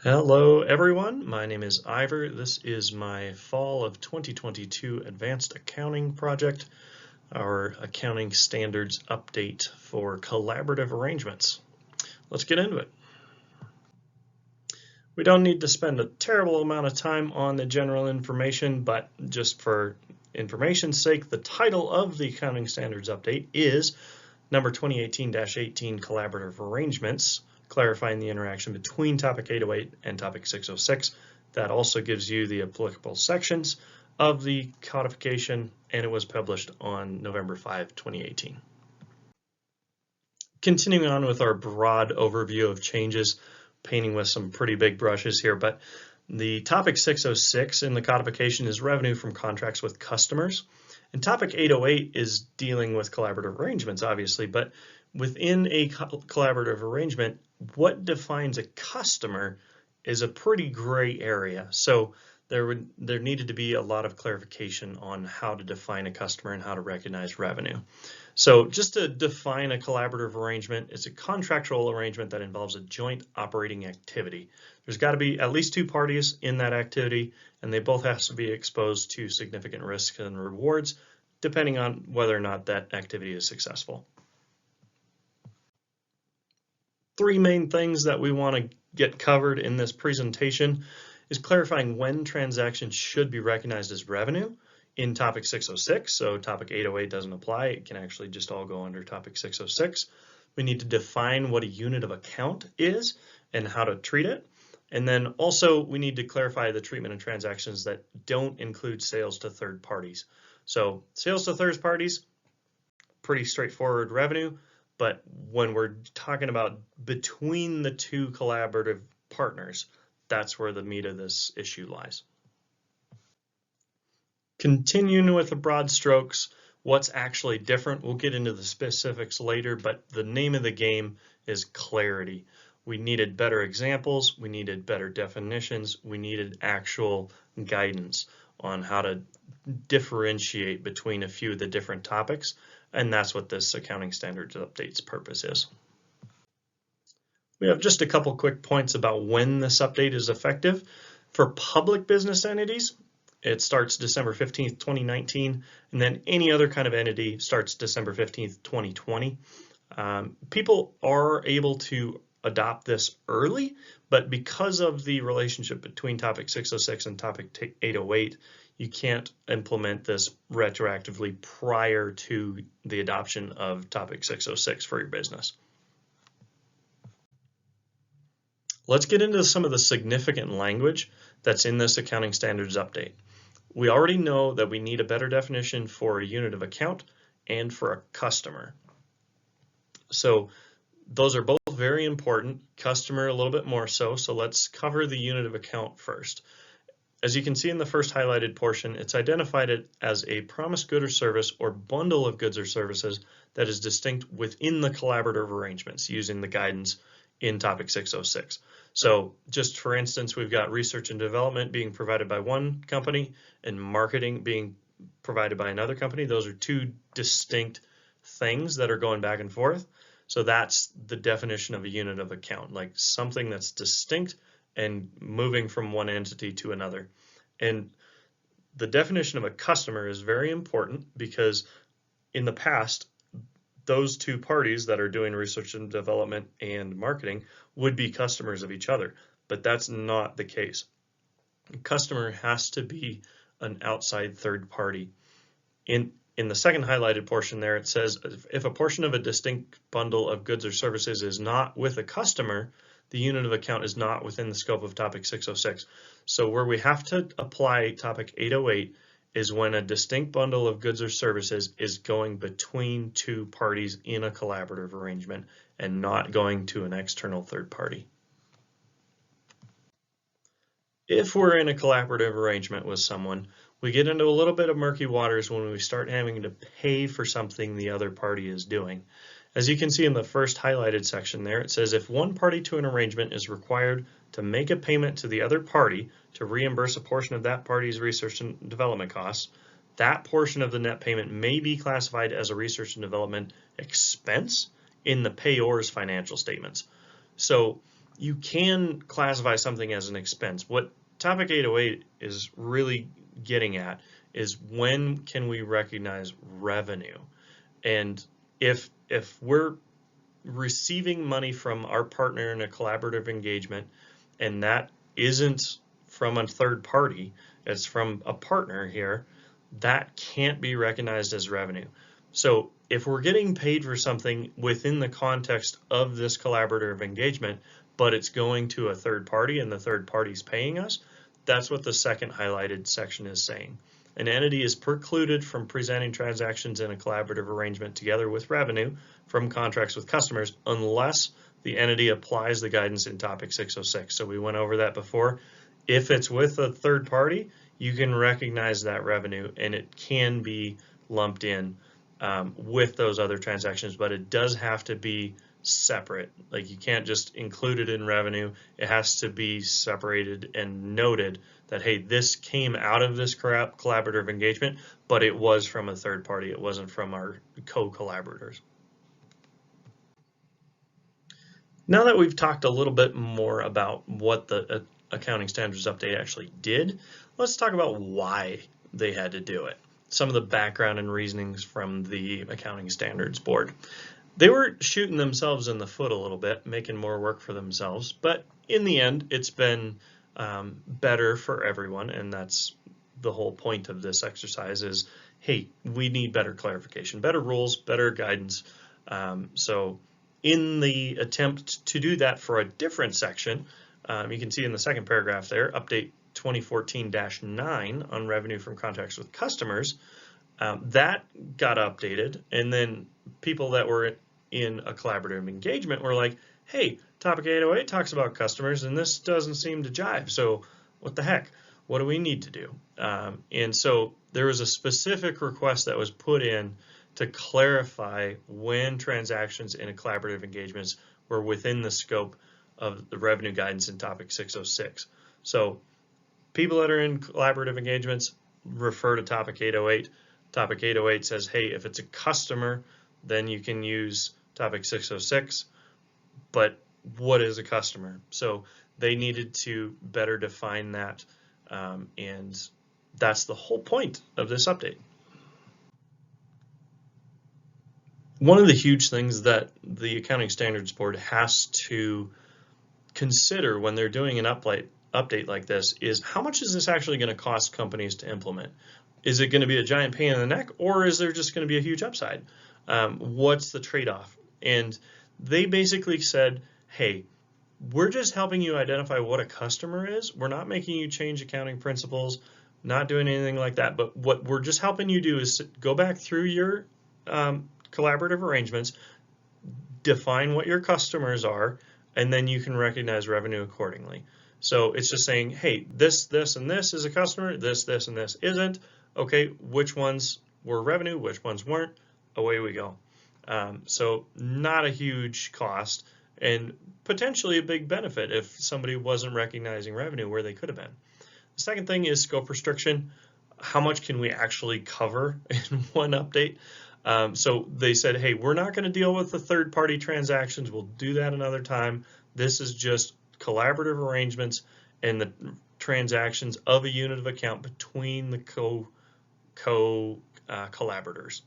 Hello everyone, my name is Ivor. This is my fall of 2022 advanced accounting project, our accounting standards update for collaborative arrangements. Let's get into it. We don't need to spend a terrible amount of time on the general information, but just for information's sake, the title of the accounting standards update is number 2018-18 collaborative arrangements, clarifying the interaction between topic 808 and topic 606. That also gives you the applicable sections of the codification, and it was published on November 5, 2018. Continuing on with our broad overview of changes, painting with some pretty big brushes here, but the topic 606 in the codification is revenue from contracts with customers. And topic 808 is dealing with collaborative arrangements, obviously, but within a collaborative arrangement, what defines a customer is a pretty gray area. So there needed to be a lot of clarification on how to define a customer and how to recognize revenue. So just to define a collaborative arrangement, it's a contractual arrangement that involves a joint operating activity. There's got to be at least two parties in that activity, and they both have to be exposed to significant risks and rewards, depending on whether or not that activity is successful. Three main things that we want to get covered in this presentation is clarifying when transactions should be recognized as revenue in topic 606. So topic 808 doesn't apply. It can actually just all go under topic 606. We need to define what a unit of account is and how to treat it. And then also we need to clarify the treatment of transactions that don't include sales to third parties. So sales to third parties, pretty straightforward revenue, but when we're talking about between the two collaborative partners, that's where the meat of this issue lies. Continuing with the broad strokes, what's actually different, we'll get into the specifics later, but the name of the game is clarity. We needed better examples, we needed better definitions, we needed actual guidance on how to differentiate between a few of the different topics, and that's what this accounting standards update's purpose is. We have just a couple quick points about when this update is effective. For public business entities, it starts December 15th, 2019, and then any other kind of entity starts December 15th, 2020. People are able to adopt this early, but because of the relationship between topic 606 and topic 808, you can't implement this retroactively prior to the adoption of topic 606 for your business. Let's get into some of the significant language that's in this accounting standards update. We already know that we need a better definition for a unit of account and for a customer. So those are both very important, customer a little bit more so. So let's cover the unit of account first. As you can see in the first highlighted portion, it's identified it as a promised good or service or bundle of goods or services that is distinct within the collaborative arrangements using the guidance in topic 606. So just for instance, we've got research and development being provided by one company and marketing being provided by another company. Those are two distinct things that are going back and forth. So that's the definition of a unit of account, like something that's distinct and moving from one entity to another. And the definition of a customer is very important because in the past, those two parties that are doing research and development and marketing would be customers of each other, but that's not the case. A customer has to be an outside third party. In the second highlighted portion there, it says if a portion of a distinct bundle of goods or services is not with a customer, the unit of account is not within the scope of topic 606. So where we have to apply topic 808 is when a distinct bundle of goods or services is going between two parties in a collaborative arrangement and not going to an external third party. If we're in a collaborative arrangement with someone, we get into a little bit of murky waters when we start having to pay for something the other party is doing. As you can see in the first highlighted section there, it says if one party to an arrangement is required to make a payment to the other party to reimburse a portion of that party's research and development costs, that portion of the net payment may be classified as a research and development expense in the payor's financial statements. So you can classify something as an expense. What Topic 808 is really getting at is when can we recognize revenue? And if we're receiving money from our partner in a collaborative engagement and that isn't from a third party, it's from a partner here, that can't be recognized as revenue. So if we're getting paid for something within the context of this collaborative engagement, but it's going to a third party and the third party's paying us, that's what the second highlighted section is saying. An entity is precluded from presenting transactions in a collaborative arrangement together with revenue from contracts with customers unless the entity applies the guidance in Topic 606. So we went over that before. If it's with a third party, you can recognize that revenue and it can be lumped in with those other transactions, but it does have to be separate. Like you can't just include it in revenue. It has to be separated and noted that, hey, this came out of this collaborative engagement, but it was from a third party. It wasn't from our co-collaborators. Now that we've talked a little bit more about what the accounting standards update actually did, let's talk about why they had to do it. Some of the background and reasonings from the Accounting Standards Board. They were shooting themselves in the foot a little bit, making more work for themselves, but in the end, it's been better for everyone, and that's the whole point of this exercise is, hey, we need better clarification, better rules, better guidance. So in the attempt to do that for a different section, you can see in the second paragraph there, update 2014-9 on revenue from contracts with customers, that got updated, and then people that were in a collaborative engagement were like, hey, Topic 808 talks about customers and this doesn't seem to jive, so what the heck? What do we need to do? And so there was a specific request that was put in to clarify when transactions in a collaborative engagements were within the scope of the revenue guidance in Topic 606. So people that are in collaborative engagements refer to Topic 808. Topic 808 says, hey, if it's a customer, then you can use Topic 606. But what is a customer? So they needed to better define that, and that's the whole point of this update. One of the huge things that the Accounting Standards Board has to consider when they're doing an update like this is how much is this actually going to cost companies to implement? Is it going to be a giant pain in the neck, or is there just going to be a huge upside? What's the trade-off? And they basically said, hey, we're just helping you identify what a customer is. We're not making you change accounting principles, not doing anything like that. But what we're just helping you do is go back through your collaborative arrangements, define what your customers are, and then you can recognize revenue accordingly. So it's just saying, hey, this, and this is a customer, this, and this isn't. Okay, which ones were revenue, which ones weren't? Away we go. So not a huge cost and potentially a big benefit if somebody wasn't recognizing revenue where they could have been. The second thing is scope restriction. How much can we actually cover in one update? So they said, hey, we're not going to deal with the third-party transactions. We'll do that another time. This is just collaborative arrangements and the transactions of a unit of account between the collaborators.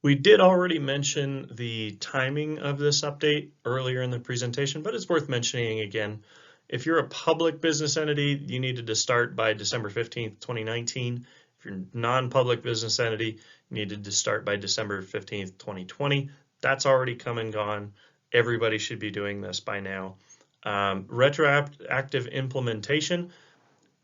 We did already mention the timing of this update earlier in the presentation, but it's worth mentioning again. If you're a public business entity, you needed to start by December 15th, 2019. If you're a non-public business entity, you needed to start by December 15th, 2020. That's already come and gone. Everybody should be doing this by now. Retroactive implementation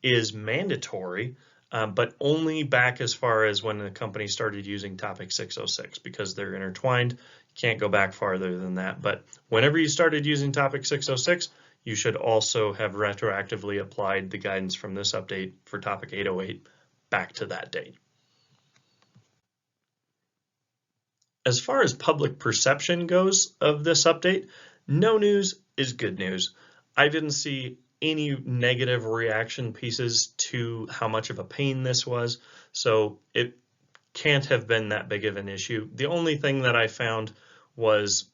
is mandatory, but only back as far as when the company started using Topic 606 because they're intertwined. You can't go back farther than that. But whenever you started using Topic 606, you should also have retroactively applied the guidance from this update for Topic 808 back to that date. As far as public perception goes of this update, no news is good news. I didn't see any negative reaction pieces to how much of a pain this was, so it can't have been that big of an issue. The only thing that I found was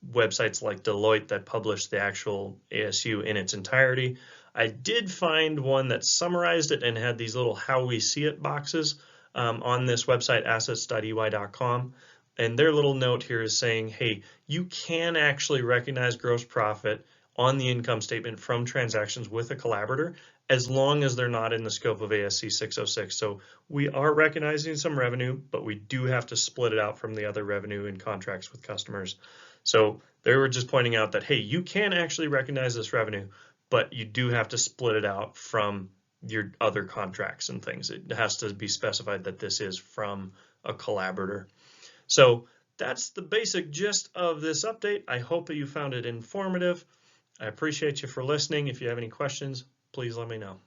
websites like Deloitte that publish the actual ASU in its entirety. I did find one that summarized it and had these little how we see it boxes on this website, assets.ey.com. And their little note here is saying, hey, you can actually recognize gross profit on the income statement from transactions with a collaborator as long as they're not in the scope of ASC 606. So we are recognizing some revenue, but we do have to split it out from the other revenue in contracts with customers. So they were just pointing out that, hey, you can actually recognize this revenue, but you do have to split it out from your other contracts and things. It has to be specified that this is from a collaborator. So that's the basic gist of this update. I hope that you found it informative. I appreciate you for listening. If you have any questions, please let me know.